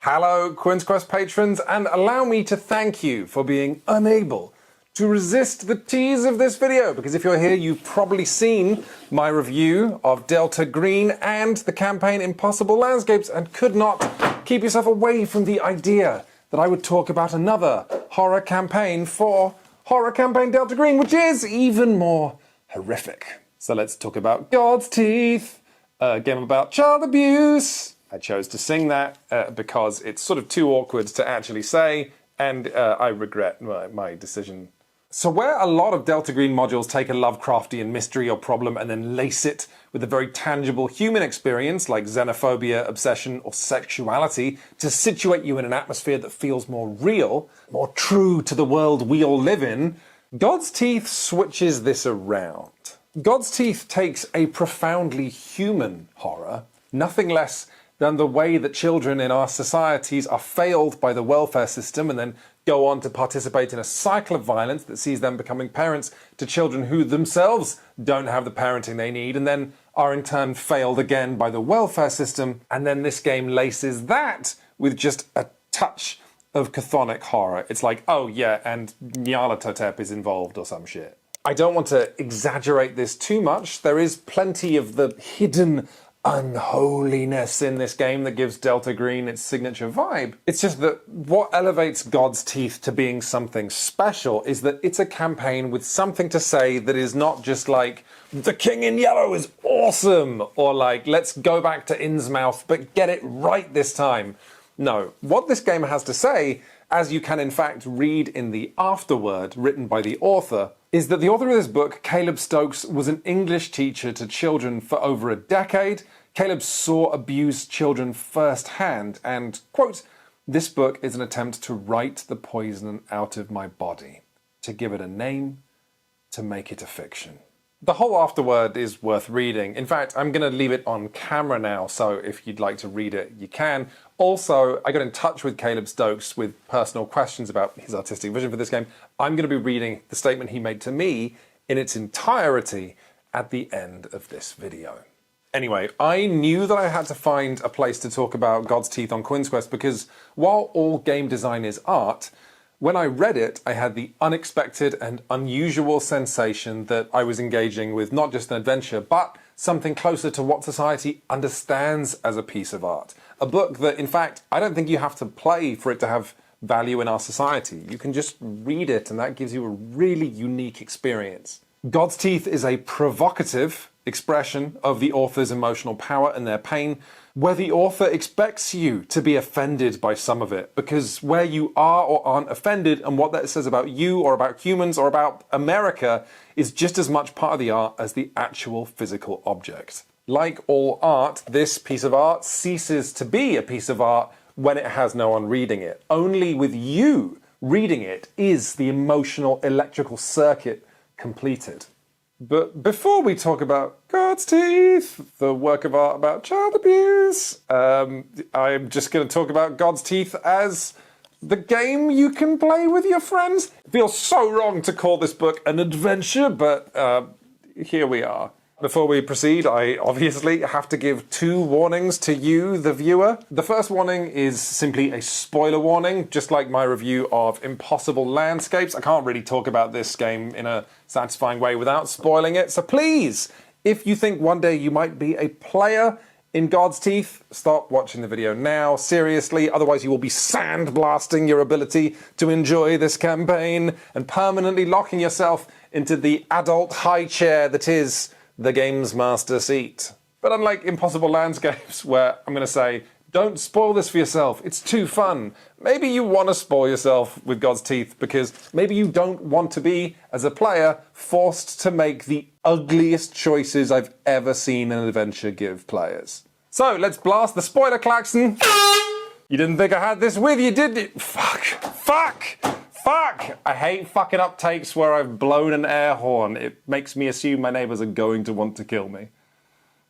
Hello, Quinns patrons, and allow me to thank you for being unable to resist the tease of this video, because if you're here, you've probably seen my review of Delta Green and the campaign Impossible Landscapes and could not keep yourself away from the idea that I would talk about another horror campaign for Horror Campaign Delta Green, which is even more horrific. So let's talk about God's Teeth, a game about child abuse. I chose to sing that because it's sort of too awkward to actually say, and I regret my decision. So where a lot of Delta Green modules take a Lovecraftian mystery or problem and then lace it with a very tangible human experience like xenophobia, obsession, or sexuality to situate you in an atmosphere that feels more real, more true to the world we all live in, God's Teeth switches this around. God's Teeth takes a profoundly human horror, nothing less than the way that children in our societies are failed by the welfare system and then go on to participate in a cycle of violence that sees them becoming parents to children who themselves don't have the parenting they need and then are in turn failed again by the welfare system. And then this game laces that with just a touch of chthonic horror. It's like, oh yeah, and Nyarlathotep is involved or some shit. I don't want to exaggerate this too much. There is plenty of the hidden unholiness in this game that gives Delta Green its signature vibe. It's just that what elevates God's Teeth to being something special is that it's a campaign with something to say that is not just like, the King in Yellow is awesome, or like, let's go back to Innsmouth but get it right this time. No, what this game has to say, as you can in fact read in the afterword written by the author, is that the author of this book, Caleb Stokes, was an English teacher to children for over a decade. Caleb saw abused children firsthand and, quote, "This book is an attempt to write the poison out of my body, to give it a name, to make it a fiction." The whole afterword is worth reading. In fact, I'm going to leave it on camera now, so if you'd like to read it, you can. Also, I got in touch with Caleb Stokes with personal questions about his artistic vision for this game. I'm going to be reading the statement he made to me in its entirety at the end of this video. Anyway, I knew that I had to find a place to talk about God's Teeth on Quinns because while all game design is art, when I read it, I had the unexpected and unusual sensation that I was engaging with not just an adventure, but something closer to what society understands as a piece of art. A book that, in fact, I don't think you have to play for it to have value in our society. You can just read it, and that gives you a really unique experience. God's Teeth is a provocative expression of the author's emotional power and their pain, where the author expects you to be offended by some of it, because where you are or aren't offended and what that says about you or about humans or about America is just as much part of the art as the actual physical object. Like all art, this piece of art ceases to be a piece of art when it has no one reading it. Only with you reading it is the emotional electrical circuit completed. But before we talk about God's Teeth, the work of art about child abuse, I'm just going to talk about God's Teeth as the game you can play with your friends. It feels so wrong to call this book an adventure, but here we are. Before we proceed, I obviously have to give two warnings to you, the viewer. The first warning is simply a spoiler warning, just like my review of Impossible Landscapes. I can't really talk about this game in a satisfying way without spoiling it. So please, if you think one day you might be a player in God's Teeth, stop watching the video now, seriously, otherwise you will be sandblasting your ability to enjoy this campaign and permanently locking yourself into the adult high chair that is the game's master seat. But unlike Impossible Landscapes, where I'm going to say, don't spoil this for yourself, it's too fun. Maybe you want to spoil yourself with God's Teeth because maybe you don't want to be, as a player, forced to make the ugliest choices I've ever seen an adventure give players. So let's blast the spoiler klaxon. You didn't think I had this with you, did you? Fuck! I hate fucking up takes where I've blown an air horn. It makes me assume my neighbors are going to want to kill me.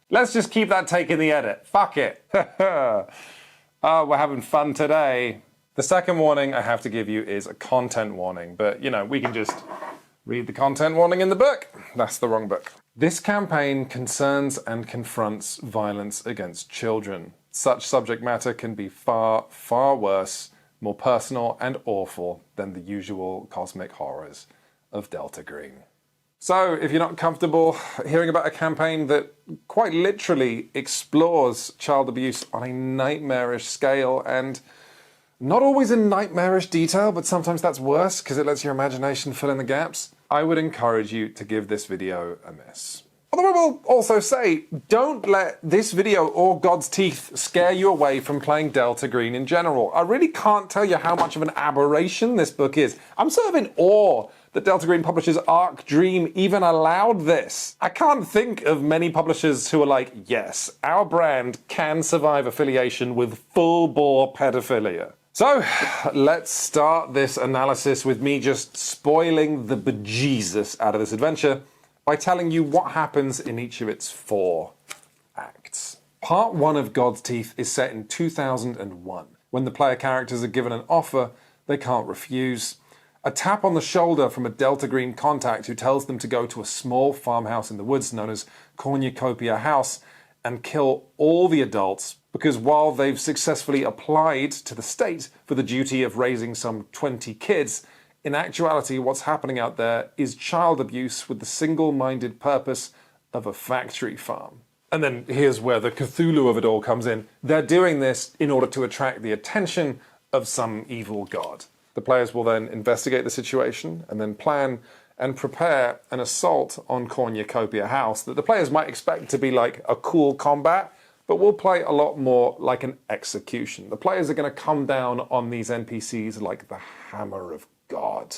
Let's just keep that take in the edit. Fuck it. Oh, we're having fun today. The second warning I have to give you is a content warning, but you know, we can just read the content warning in the book. That's the wrong book. This campaign concerns and confronts violence against children. such subject matter can be far, far worse, more personal and awful than the usual cosmic horrors of Delta Green. So, if you're not comfortable hearing about a campaign that quite literally explores child abuse on a nightmarish scale, and not always in nightmarish detail, but sometimes that's worse because it lets your imagination fill in the gaps, I would encourage you to give this video a miss. Although I will also say, don't let this video or God's Teeth scare you away from playing Delta Green in general. I really can't tell you how much of an aberration this book is. I'm sort of in awe that Delta Green Publishers' Arc Dream even allowed this. I can't think of many publishers who are like, yes, our brand can survive affiliation with full-bore pedophilia. So, let's start this analysis with me just spoiling the bejesus out of this adventure by telling you what happens in each of its 4 acts. Part 1 of God's Teeth is set in 2001, when the player characters are given an offer they can't refuse. A tap on the shoulder from a Delta Green contact who tells them to go to a small farmhouse in the woods known as Cornucopia House and kill all the adults, because while they've successfully applied to the state for the duty of raising some 20 kids, in actuality what's happening out there is child abuse with the single-minded purpose of a factory farm. And then here's where the Cthulhu of it all comes in. They're doing this in order to attract the attention of some evil god. The players will then investigate the situation and then plan and prepare an assault on Cornucopia House that the players might expect to be like a cool combat, but will play a lot more like an execution. The players are going to come down on these NPCs like the hammer of God.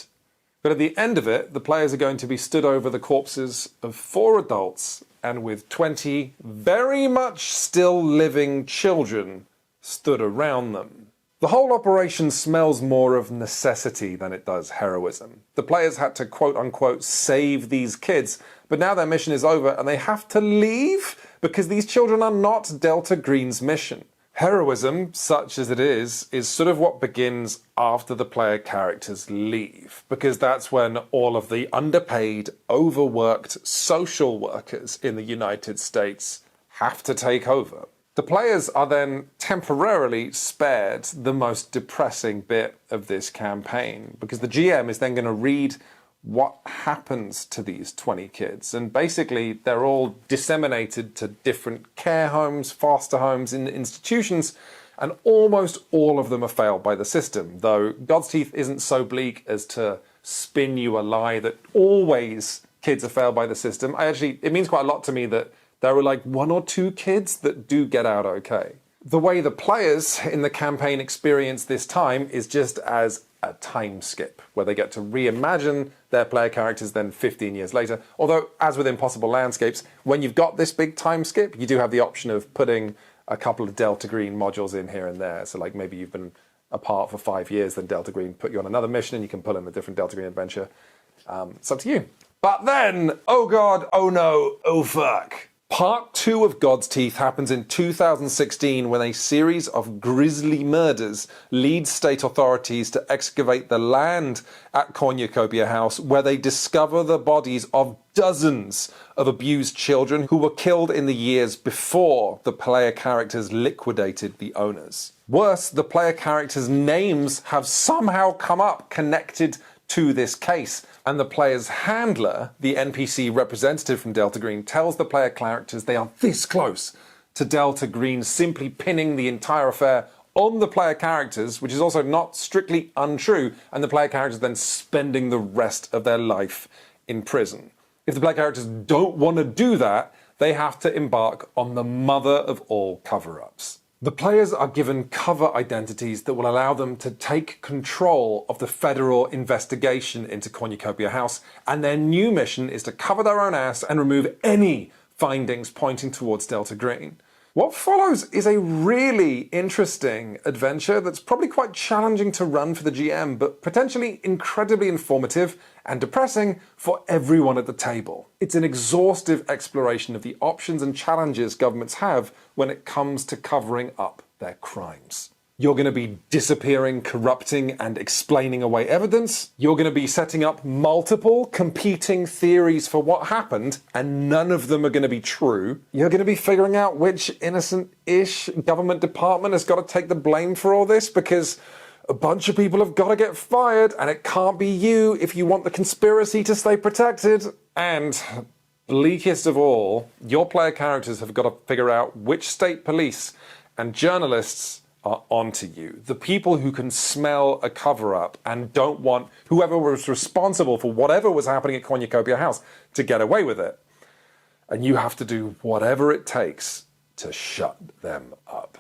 But at the end of it, the players are going to be stood over the corpses of 4 adults and with 20 very much still living children stood around them. The whole operation smells more of necessity than it does heroism. The players had to quote-unquote save these kids, but now their mission is over and they have to leave because these children are not Delta Green's mission. Heroism, such as it is sort of what begins after the player characters leave, because that's when all of the underpaid, overworked social workers in the United States have to take over. The players are then temporarily spared the most depressing bit of this campaign, because the GM is then going to read what happens to these 20 kids. And basically, they're all disseminated to different care homes, foster homes, and institutions, and almost all of them are failed by the system, though God's Teeth isn't so bleak as to spin you a lie that always kids are failed by the system. It means quite a lot to me that there are like 1 or 2 kids that do get out okay. The way the players in the campaign experience this time is just as a time skip, where they get to reimagine their player characters then 15 years later. Although, as with Impossible Landscapes, when you've got this big time skip, you do have the option of putting a couple of Delta Green modules in here and there. So like maybe you've been apart for 5 years, then Delta Green put you on another mission and you can pull in a different Delta Green adventure. It's up to you. But then, oh god, oh no, oh fuck. Part 2 of God's Teeth happens in 2016 when a series of grisly murders lead state authorities to excavate the land at Cornucopia House, where they discover the bodies of dozens of abused children who were killed in the years before the player characters liquidated the owners. Worse, the player characters' names have somehow come up connected to this case, and the player's handler, the NPC representative from Delta Green, tells the player characters they are this close to Delta Green simply pinning the entire affair on the player characters, which is also not strictly untrue, and the player characters then spending the rest of their life in prison. If the player characters don't want to do that, they have to embark on the mother of all cover-ups. The players are given cover identities that will allow them to take control of the federal investigation into Cornucopia House, and their new mission is to cover their own ass and remove any findings pointing towards Delta Green. What follows is a really interesting adventure that's probably quite challenging to run for the GM, but potentially incredibly informative and depressing for everyone at the table. It's an exhaustive exploration of the options and challenges governments have when it comes to covering up their crimes. You're going to be disappearing, corrupting, and explaining away evidence. You're going to be setting up multiple competing theories for what happened, and none of them are going to be true. You're going to be figuring out which innocent-ish government department has got to take the blame for all this, because a bunch of people have got to get fired, and it can't be you if you want the conspiracy to stay protected. And bleakest of all, your player characters have got to figure out which state police and journalists are onto you. The people who can smell a cover-up and don't want whoever was responsible for whatever was happening at Cornucopia House to get away with it. And you have to do whatever it takes to shut them up.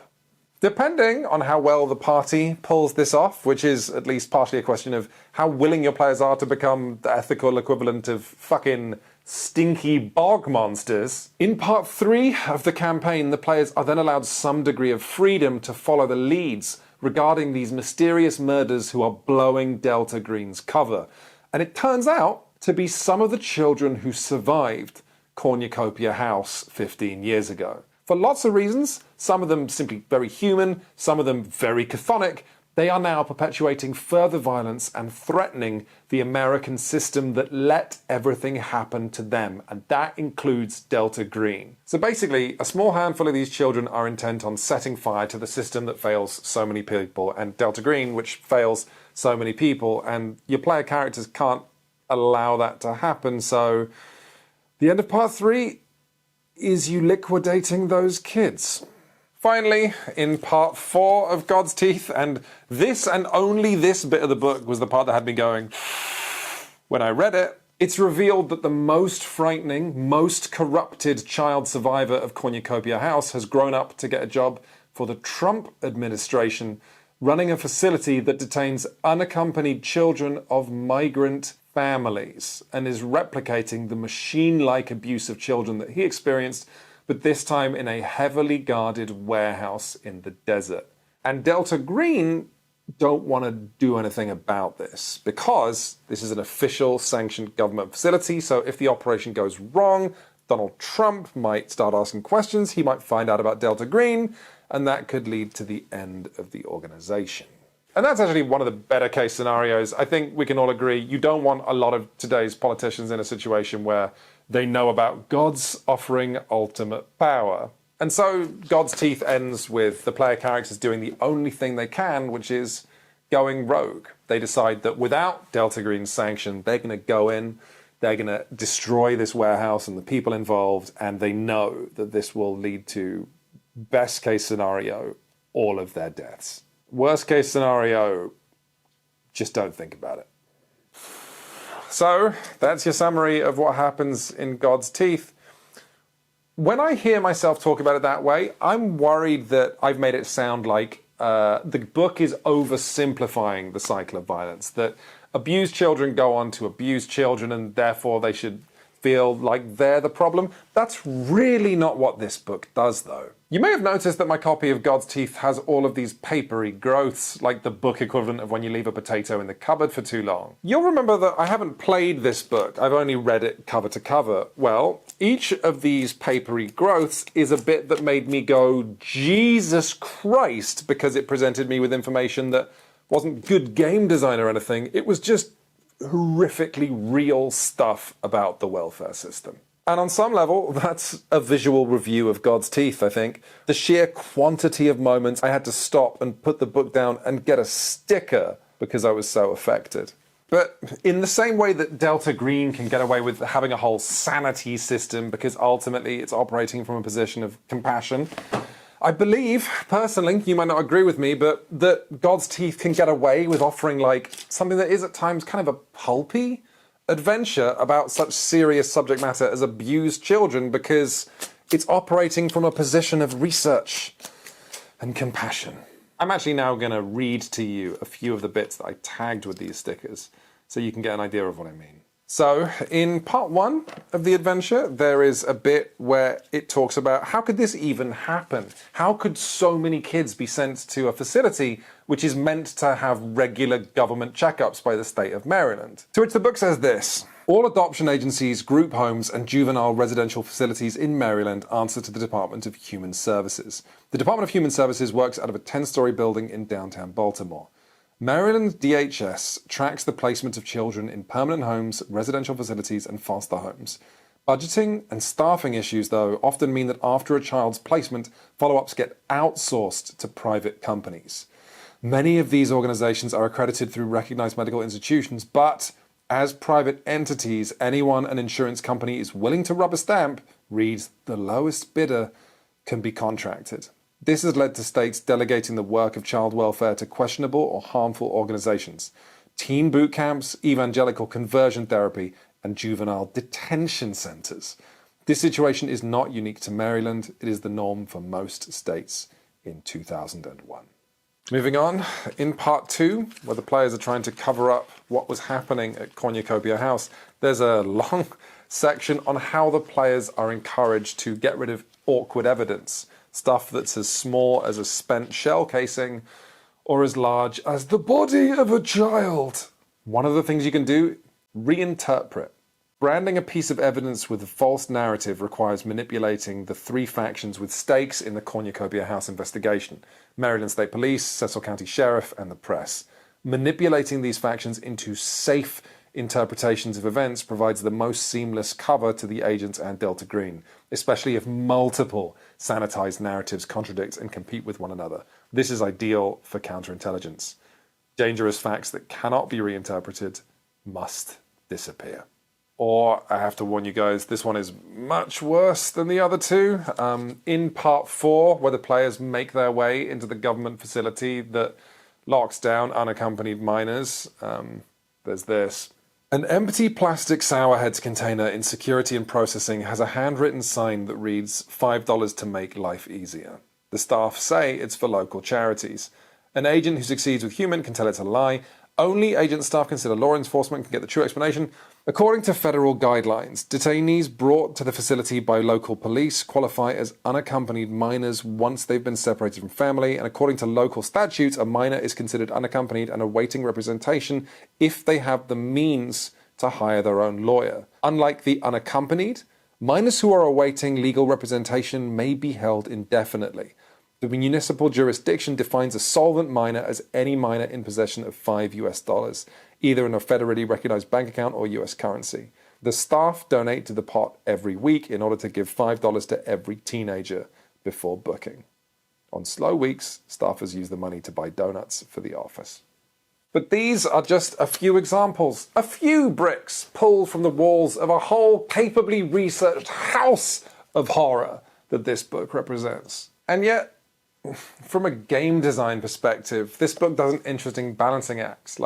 Depending on how well the party pulls this off, which is at least partially a question of how willing your players are to become the ethical equivalent of fucking stinky bog monsters. In part 3 of the campaign, the players are then allowed some degree of freedom to follow the leads regarding these mysterious murders who are blowing Delta Green's cover. And it turns out to be some of the children who survived Cornucopia House 15 years ago. For lots of reasons, some of them simply very human, some of them very chthonic, they are now perpetuating further violence and threatening the American system that let everything happen to them, and that includes Delta Green. So basically, a small handful of these children are intent on setting fire to the system that fails so many people, and Delta Green, which fails so many people, and your player characters can't allow that to happen, so the end of part 3 is you liquidating those kids. Finally, in part 4 of God's Teeth, and this and only this bit of the book was the part that had me going when I read it, it's revealed that the most frightening, most corrupted child survivor of Cornucopia House has grown up to get a job for the Trump administration, running a facility that detains unaccompanied children of migrant families, and is replicating the machine-like abuse of children that he experienced, but this time in a heavily guarded warehouse in the desert. And Delta Green don't want to do anything about this, because this is an official sanctioned government facility, so if the operation goes wrong, Donald Trump might start asking questions, he might find out about Delta Green, and that could lead to the end of the organization. And that's actually one of the better case scenarios. I think we can all agree you don't want a lot of today's politicians in a situation where they know about God's offering ultimate power. And so God's Teeth ends with the player characters doing the only thing they can, which is going rogue. They decide that without Delta Green's sanction, they're going to go in, they're going to destroy this warehouse and the people involved, and they know that this will lead to, best case scenario, all of their deaths. Worst case scenario, just don't think about it. So, that's your summary of what happens in God's Teeth. When I hear myself talk about it that way, I'm worried that I've made it sound like the book is oversimplifying the cycle of violence, that abused children go on to abuse children and therefore they should feel like they're the problem. That's really not what this book does, though. You may have noticed that my copy of God's Teeth has all of these papery growths, like the book equivalent of when you leave a potato in the cupboard for too long. You'll remember that I haven't played this book, I've only read it cover to cover. Well, each of these papery growths is a bit that made me go, Jesus Christ, because it presented me with information that wasn't good game design or anything, it was just horrifically real stuff about the welfare system. And on some level, that's a visual review of God's Teeth, I think. The sheer quantity of moments I had to stop and put the book down and get a sticker because I was so affected. But in the same way that Delta Green can get away with having a whole sanity system because ultimately it's operating from a position of compassion, I believe, personally, you might not agree with me, but that God's Teeth can get away with offering like something that is at times kind of a pulpy adventure about such serious subject matter as abused children because it's operating from a position of research and compassion. I'm actually now going to read to you a few of the bits that I tagged with these stickers so you can get an idea of what I mean. So, in part 1 of the adventure, there is a bit where it talks about how could this even happen? How could so many kids be sent to a facility which is meant to have regular government checkups by the state of Maryland? To which the book says this: All adoption agencies, group homes, and juvenile residential facilities in Maryland answer to the Department of Human Services. The Department of Human Services works out of a 10-story building in downtown Baltimore. Maryland DHS tracks the placement of children in permanent homes, residential facilities, and foster homes. Budgeting and staffing issues, though, often mean that after a child's placement, follow-ups get outsourced to private companies. Many of these organizations are accredited through recognized medical institutions, but as private entities, anyone an insurance company is willing to rubber stamp, reads the lowest bidder, can be contracted. This has led to states delegating the work of child welfare to questionable or harmful organizations. Teen boot camps, evangelical conversion therapy, and juvenile detention centers. This situation is not unique to Maryland. It is the norm for most states in 2001. Moving on, in part 2, where the players are trying to cover up what was happening at Cornucopia House, there's a long section on how the players are encouraged to get rid of awkward evidence, stuff that's as small as a spent shell casing or as large as the body of a child. One of the things you can do, reinterpret. Branding a piece of evidence with a false narrative requires manipulating the three factions with stakes in the Cornucopia House investigation: Maryland State Police, Cecil County Sheriff, and the press. Manipulating these factions into safe interpretations of events provides the most seamless cover to the agents and Delta Green, especially if multiple sanitized narratives contradict and compete with one another. This is ideal for counterintelligence. Dangerous facts that cannot be reinterpreted must disappear. Or, I have to warn you guys, this one is much worse than the other two. In part 4, where the players make their way into the government facility that locks down unaccompanied minors, there's this. An empty plastic sour heads container in security and processing has a handwritten sign that reads $5 to make life easier. The staff say it's for local charities. An agent who succeeds with human can tell it's a lie. Only agent staff consider law enforcement can get the true explanation. According to federal guidelines, detainees brought to the facility by local police qualify as unaccompanied minors once they've been separated from family, and according to local statutes, a minor is considered unaccompanied and awaiting representation if they have the means to hire their own lawyer. Unlike the unaccompanied, minors who are awaiting legal representation may be held indefinitely. The municipal jurisdiction defines a solvent minor as any minor in possession of $5 US, either in a federally recognized bank account or US currency. The staff donate to the pot every week in order to give $5 to every teenager before booking. On slow weeks, staffers use the money to buy donuts for the office. But these are just a few examples, a few bricks pulled from the walls of a whole capably researched house of horror that this book represents. And yet, from a game design perspective, this book does an interesting balancing act.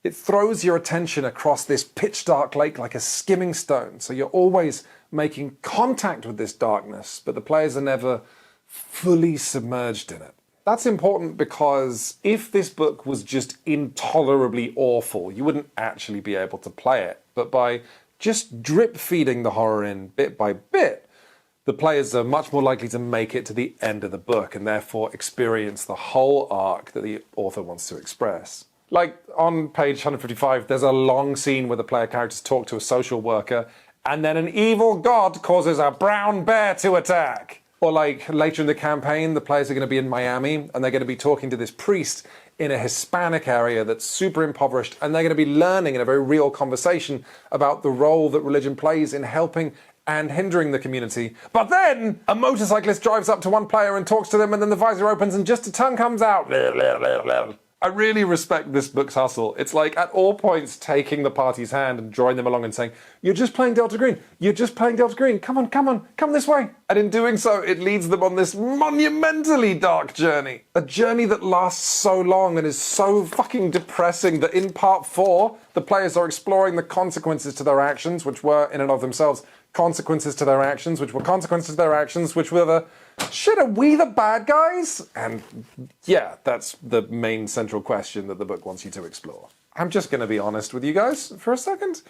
It throws your attention across this pitch dark lake like a skimming stone, so you're always making contact with this darkness, but the players are never fully submerged in it. That's important because if this book was just intolerably awful, you wouldn't actually be able to play it. But by just drip feeding the horror in bit by bit, the players are much more likely to make it to the end of the book and therefore experience the whole arc that the author wants to express. Like on page 155, there's a long scene where the player characters talk to a social worker and then an evil god causes a brown bear to attack. Or like later in the campaign, the players are going to be in Miami and they're going to be talking to this priest in a Hispanic area that's super impoverished, and they're going to be learning in a very real conversation about the role that religion plays in helping and hindering the community. But then a motorcyclist drives up to one player and talks to them, and then the visor opens and just a tongue comes out. I really respect this book's hustle. It's like at all points taking the party's hand and drawing them along and saying, "You're just playing Delta Green. You're just playing Delta Green. Come on, come this way." And in doing so, it leads them on this monumentally dark journey. A journey that lasts so long and is so fucking depressing that in part 4, the players are exploring the consequences to their actions, which were in and of themselves consequences to their actions, which were consequences to their actions, which were the, shit, are we the bad guys? And yeah, that's the main central question that the book wants you to explore. I'm just going to be honest with you guys for a second.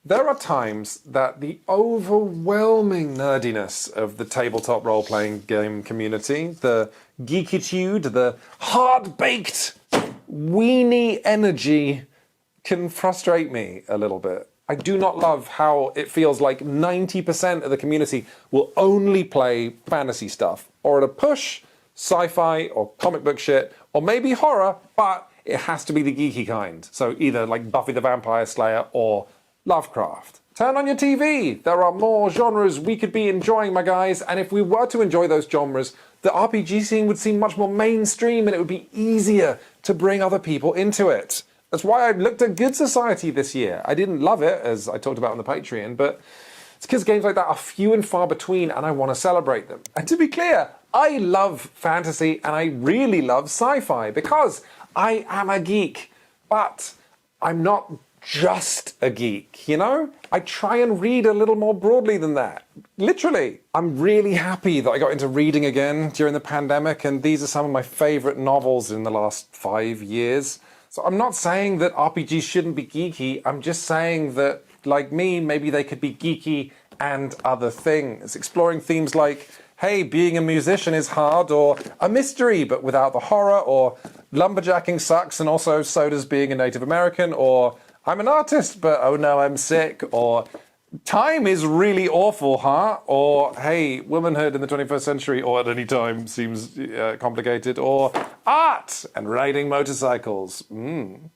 There are times that the overwhelming nerdiness of the tabletop role-playing game community, the geekitude, the hard-baked, weenie energy can frustrate me a little bit. I do not love how it feels like 90% of the community will only play fantasy stuff, or at a push, sci-fi or comic book shit, or maybe horror, but it has to be the geeky kind. So either like Buffy the Vampire Slayer or Lovecraft. Turn on your TV. There are more genres we could be enjoying, my guys, and if we were to enjoy those genres, the RPG scene would seem much more mainstream and it would be easier to bring other people into it. That's why I looked at Good Society this year. I didn't love it, as I talked about on the Patreon, but it's because games like that are few and far between and I want to celebrate them. And to be clear, I love fantasy and I really love sci-fi because I am a geek, but I'm not just a geek, you know? I try and read a little more broadly than that. Literally. I'm really happy that I got into reading again during the pandemic, and these are some of my favorite novels in the last 5 years. So I'm not saying that RPGs shouldn't be geeky, I'm just saying that, like me, maybe they could be geeky and other things. Exploring themes like, hey, being a musician is hard, or a mystery but without the horror, or lumberjacking sucks and also so does being a Native American, or I'm an artist but oh no, I'm sick, or time is really awful, huh? Or hey, womanhood in the 21st century or at any time seems complicated, or art and riding motorcycles.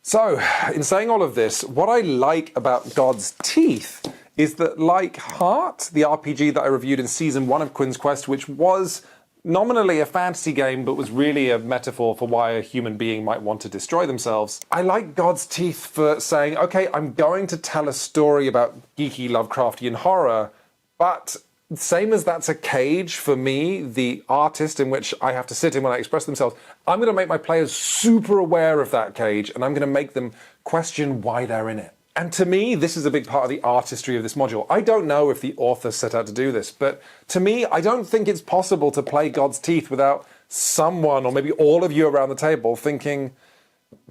So, in saying all of this, what I like about God's Teeth is that, like Heart, the RPG that I reviewed in Season 1 of Quinns Quest, which was nominally a fantasy game, but was really a metaphor for why a human being might want to destroy themselves, I like God's Teeth for saying, okay, I'm going to tell a story about geeky Lovecraftian horror, but same as that's a cage for me, the artist in which I have to sit in when I express themselves, I'm going to make my players super aware of that cage, and I'm going to make them question why they're in it. And to me, this is a big part of the artistry of this module. I don't know if the author set out to do this, but to me, I don't think it's possible to play God's Teeth without someone, or maybe all of you around the table, thinking,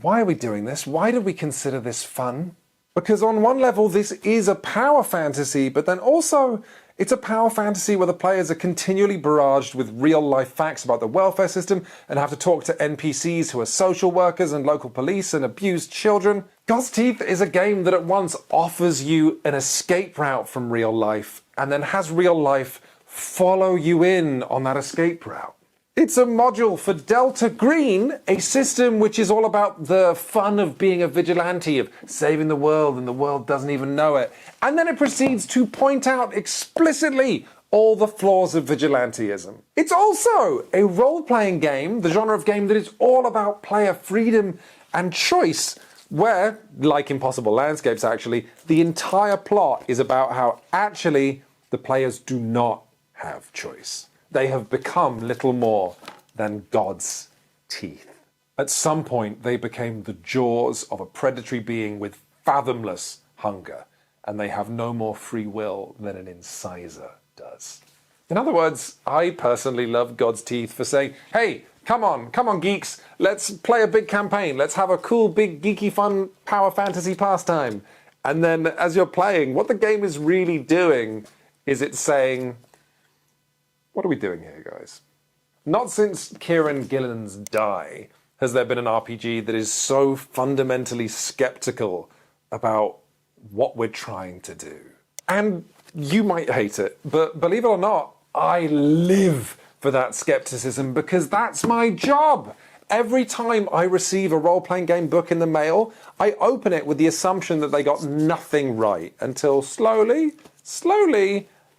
why are we doing this? Why did we consider this fun? Because on one level, this is a power fantasy, but then also it's a power fantasy where the players are continually barraged with real-life facts about the welfare system and have to talk to NPCs who are social workers and local police and abused children. God's Teeth is a game that at once offers you an escape route from real life and then has real life follow you in on that escape route. It's a module for Delta Green, a system which is all about the fun of being a vigilante, of saving the world and the world doesn't even know it. And then it proceeds to point out explicitly all the flaws of vigilantism. It's also a role-playing game, the genre of game that is all about player freedom and choice, where, like Impossible Landscapes actually, the entire plot is about how actually the players do not have choice. They have become little more than God's teeth. At some point, they became the jaws of a predatory being with fathomless hunger, and they have no more free will than an incisor does. In other words, I personally love God's Teeth for saying, hey, come on geeks, let's play a big campaign, let's have a cool, big, geeky, fun power fantasy pastime. And then as you're playing, what the game is really doing is it's saying, what are we doing here, guys? Not since Kieran Gillen's Die has there been an RPG that is so fundamentally skeptical about what we're trying to do. And you might hate it, but believe it or not, I live for that skepticism because that's my job. Every time I receive a role-playing game book in the mail, I open it with the assumption that they got nothing right until slowly,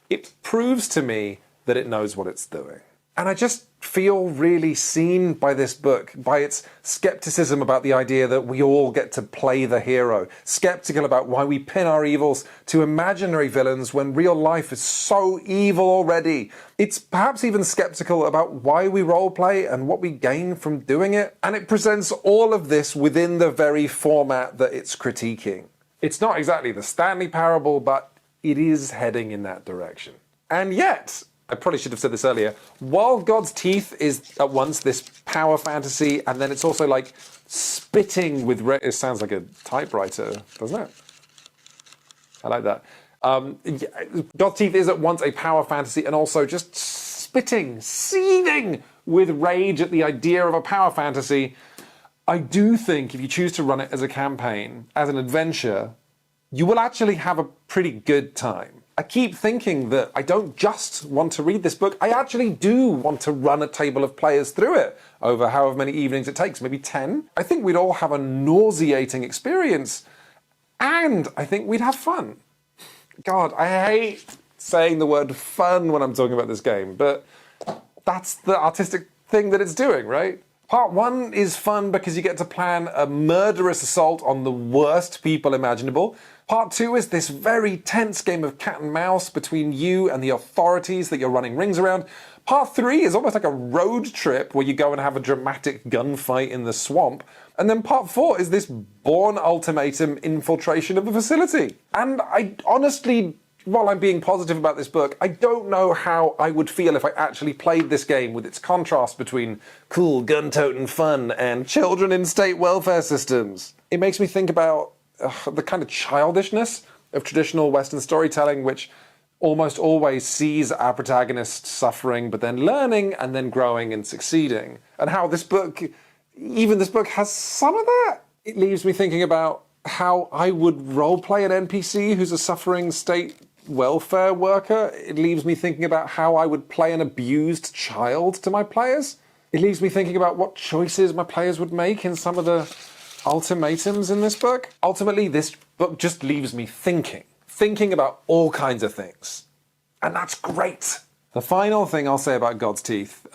it proves to me that it knows what it's doing. And I just feel really seen by this book, by its skepticism about the idea that we all get to play the hero, skeptical about why we pin our evils to imaginary villains when real life is so evil already. It's perhaps even skeptical about why we roleplay and what we gain from doing it, and it presents all of this within the very format that it's critiquing. It's not exactly the Stanley Parable, but it is heading in that direction. And yet, I probably should have said this earlier, while God's Teeth is at once this power fantasy, and then it's also like spitting with it sounds like a typewriter, doesn't it? I like that. God's Teeth is at once a power fantasy and also just spitting, seething with rage at the idea of a power fantasy. I do think if you choose to run it as a campaign, as an adventure, you will actually have a pretty good time. I keep thinking that I don't just want to read this book, I actually do want to run a table of players through it over however many evenings it takes, maybe 10. I think we'd all have a nauseating experience, and I think we'd have fun. God, I hate saying the word fun when I'm talking about this game, but that's the artistic thing that it's doing, right? Part 1 is fun because you get to plan a murderous assault on the worst people imaginable. Part 2 is this very tense game of cat and mouse between you and the authorities that you're running rings around. Part 3 is almost like a road trip where you go and have a dramatic gunfight in the swamp. And then Part 4 is this Bourne Ultimatum infiltration of a facility. And I honestly, while I'm being positive about this book, I don't know how I would feel if I actually played this game with its contrast between cool gun-toting fun and children in state welfare systems. It makes me think about the kind of childishness of traditional Western storytelling, which almost always sees our protagonist suffering, but then learning and then growing and succeeding. And how this book, even this book, has some of that. It leaves me thinking about how I would roleplay an NPC who's a suffering state welfare worker. It leaves me thinking about how I would play an abused child to my players. It leaves me thinking about what choices my players would make in some of the ultimatums in this book. Ultimately, this book just leaves me thinking about all kinds of things. And that's great. The final thing I'll say about God's Teeth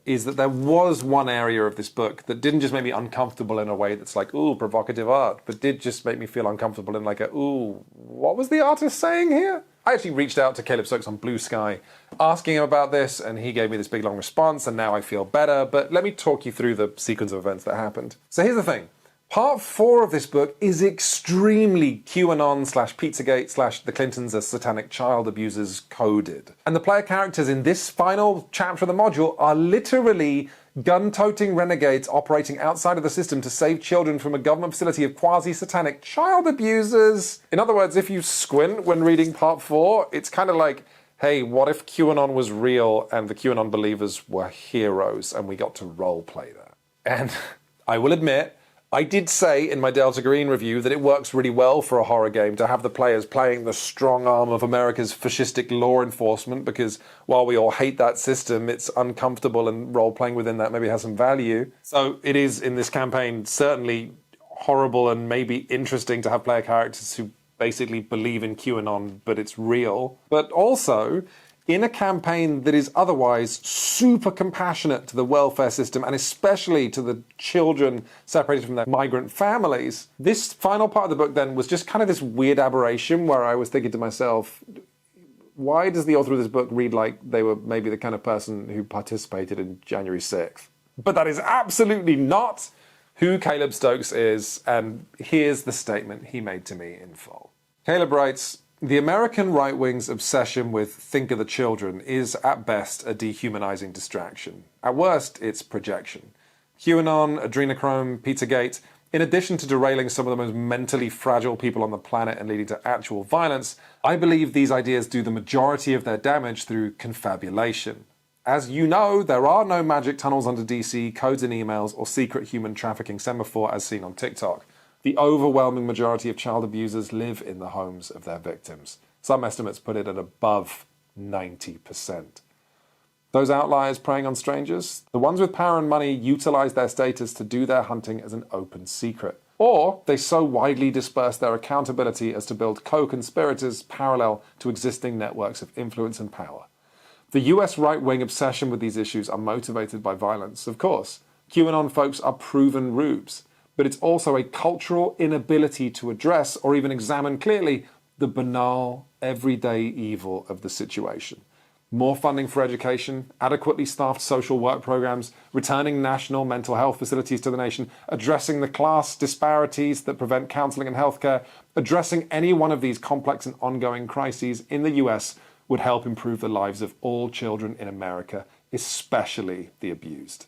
is that there was one area of this book that didn't just make me uncomfortable in a way that's like, ooh, provocative art, but did just make me feel uncomfortable in like a, ooh, what was the artist saying here? I actually reached out to Caleb Stokes on Blue Sky asking him about this, and he gave me this big long response, and now I feel better. But let me talk you through the sequence of events that happened. So here's the thing. Part 4 of this book is extremely QAnon/Pizzagate/ the Clintons as satanic child abusers coded. And the player characters in this final chapter of the module are literally gun-toting renegades operating outside of the system to save children from a government facility of quasi-satanic child abusers. In other words, if you squint when reading Part 4, it's kind of like, hey, what if QAnon was real and the QAnon believers were heroes and we got to roleplay that? And I will admit, I did say in my Delta Green review that it works really well for a horror game to have the players playing the strong arm of America's fascistic law enforcement, because while we all hate that system, it's uncomfortable and role-playing within that maybe has some value. So it is, in this campaign, certainly horrible and maybe interesting to have player characters who basically believe in QAnon, but it's real. But also, in a campaign that is otherwise super compassionate to the welfare system, and especially to the children separated from their migrant families, this final part of the book then was just kind of this weird aberration where I was thinking to myself, why does the author of this book read like they were maybe the kind of person who participated in January 6th? But that is absolutely not who Caleb Stokes is, and here's the statement he made to me in full. Caleb writes, "The American right wing's obsession with think of the children is at best a dehumanizing distraction. At worst, it's projection. QAnon, adrenochrome, Pizzagate, in addition to derailing some of the most mentally fragile people on the planet and leading to actual violence, I believe these ideas do the majority of their damage through confabulation. As you know, there are no magic tunnels under DC, codes in emails, or secret human trafficking semaphore as seen on TikTok. The overwhelming majority of child abusers live in the homes of their victims. Some estimates put it at above 90%. Those outliers preying on strangers, the ones with power and money utilize their status to do their hunting as an open secret. Or they so widely disperse their accountability as to build co-conspirators parallel to existing networks of influence and power. The US right-wing obsession with these issues are motivated by violence, of course. QAnon folks are proven rubes. But it's also a cultural inability to address or even examine clearly the banal, everyday evil of the situation. More funding for education, adequately staffed social work programs, returning national mental health facilities to the nation, addressing the class disparities that prevent counseling and healthcare, addressing any one of these complex and ongoing crises in the US would help improve the lives of all children in America, especially the abused.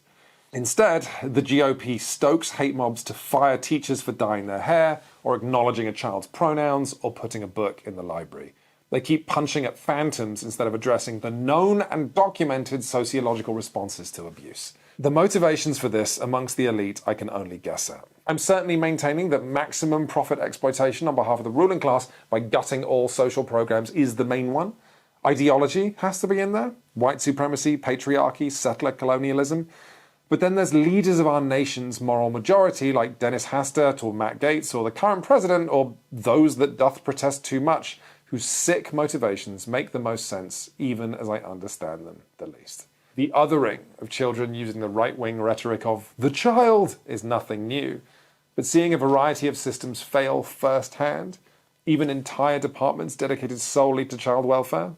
Instead, the GOP stokes hate mobs to fire teachers for dyeing their hair, or acknowledging a child's pronouns, or putting a book in the library. They keep punching at phantoms instead of addressing the known and documented sociological responses to abuse. The motivations for this amongst the elite I can only guess at. I'm certainly maintaining that maximum profit exploitation on behalf of the ruling class by gutting all social programs is the main one. Ideology has to be in there. White supremacy, patriarchy, settler colonialism. But then there's leaders of our nation's moral majority like Dennis Hastert or Matt Gaetz or the current president or those that doth protest too much, whose sick motivations make the most sense even as I understand them the least. The othering of children using the right-wing rhetoric of the child is nothing new, but seeing a variety of systems fail firsthand, even entire departments dedicated solely to child welfare,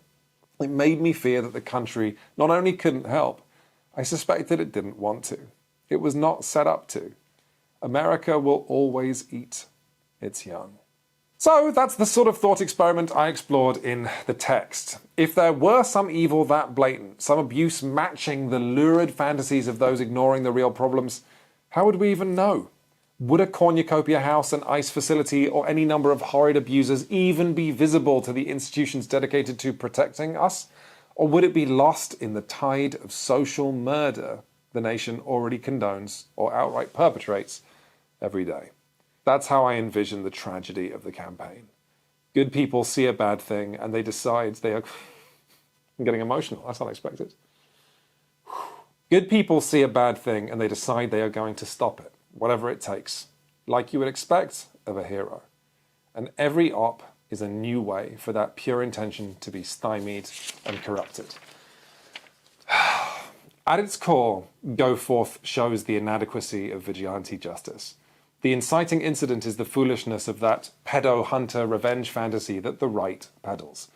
it made me fear that the country not only couldn't help, I suspect that it didn't want to. It was not set up to. America will always eat its young. So that's the sort of thought experiment I explored in the text. If there were some evil that blatant, some abuse matching the lurid fantasies of those ignoring the real problems, how would we even know? Would a cornucopia house, an ICE facility, or any number of horrid abusers even be visible to the institutions dedicated to protecting us? Or would it be lost in the tide of social murder the nation already condones or outright perpetrates every day? That's how I envision the tragedy of the campaign. Good people see a bad thing and they decide they are... I'm getting emotional, that's unexpected. Good people see a bad thing and they decide they are going to stop it, whatever it takes, like you would expect of a hero. And every op is a new way for that pure intention to be stymied and corrupted. At its core, Go Forth shows the inadequacy of vigilante justice. The inciting incident is the foolishness of that pedo-hunter revenge fantasy that the right peddles.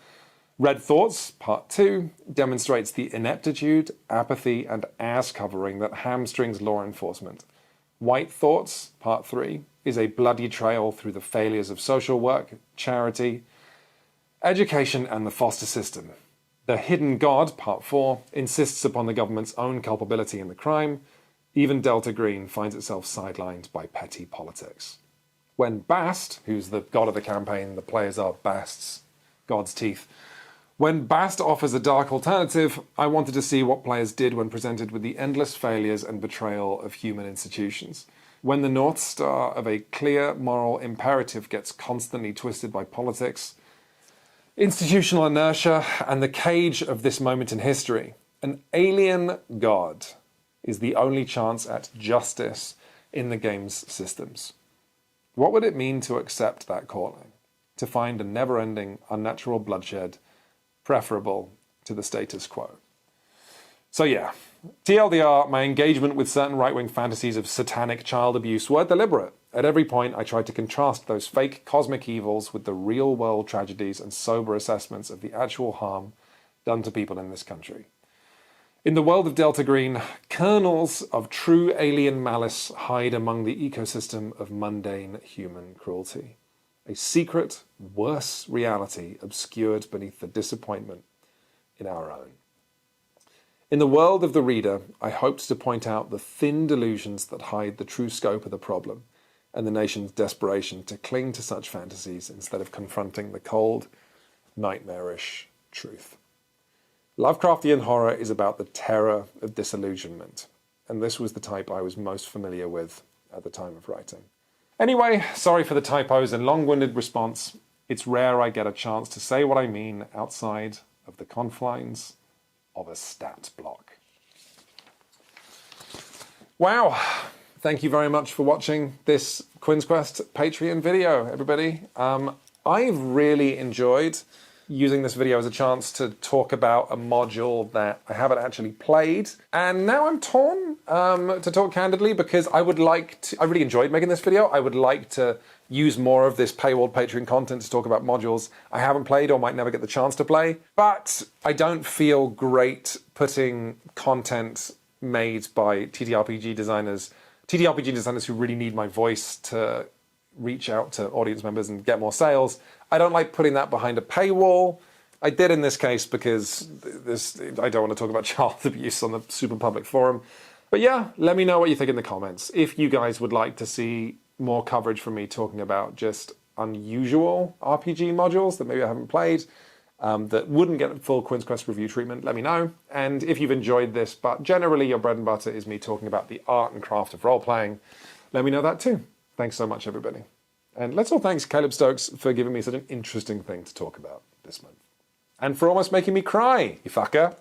Red Thoughts, Part 2, demonstrates the ineptitude, apathy, and ass-covering that hamstrings law enforcement. White Thoughts, Part 3, is a bloody trail through the failures of social work, charity, education, and the foster system. The Hidden God, Part 4, insists upon the government's own culpability in the crime. Even Delta Green finds itself sidelined by petty politics. When Bast, who's the god of the campaign, the players are Bast's, God's teeth. When Bast offers a dark alternative, I wanted to see what players did when presented with the endless failures and betrayal of human institutions. When the North Star of a clear moral imperative gets constantly twisted by politics, institutional inertia, and the cage of this moment in history, an alien god is the only chance at justice in the game's systems. What would it mean to accept that calling? To find a never-ending, unnatural bloodshed preferable to the status quo? So yeah, TLDR, my engagement with certain right-wing fantasies of satanic child abuse were deliberate. At every point, I tried to contrast those fake cosmic evils with the real-world tragedies and sober assessments of the actual harm done to people in this country. In the world of Delta Green, kernels of true alien malice hide among the ecosystem of mundane human cruelty. A secret, worse reality obscured beneath the disappointment in our own. In the world of the reader, I hoped to point out the thin delusions that hide the true scope of the problem and the nation's desperation to cling to such fantasies instead of confronting the cold, nightmarish truth. Lovecraftian horror is about the terror of disillusionment, and this was the type I was most familiar with at the time of writing. Anyway, sorry for the typos and long-winded response. It's rare I get a chance to say what I mean outside of the confines of a stat block. Wow, thank you very much for watching this Quinns Quest Patreon video, everybody. I've really enjoyed using this video as a chance to talk about a module that I haven't actually played. And now I'm torn, to talk candidly, because I really enjoyed making this video. I would like to use more of this paywalled Patreon content to talk about modules I haven't played or might never get the chance to play. But I don't feel great putting content made by TTRPG designers who really need my voice to reach out to audience members and get more sales. I don't like putting that behind a paywall. I did in this case because I don't want to talk about child abuse on the super public forum. But yeah, let me know what you think in the comments. If you guys would like to see more coverage from me talking about just unusual RPG modules that maybe I haven't played, that wouldn't get full Quinns Quest review treatment, let me know. And if you've enjoyed this, but generally your bread and butter is me talking about the art and craft of role-playing, let me know that too. Thanks so much, everybody. And let's all thank Caleb Stokes for giving me such an interesting thing to talk about this month. And for almost making me cry, you fucker.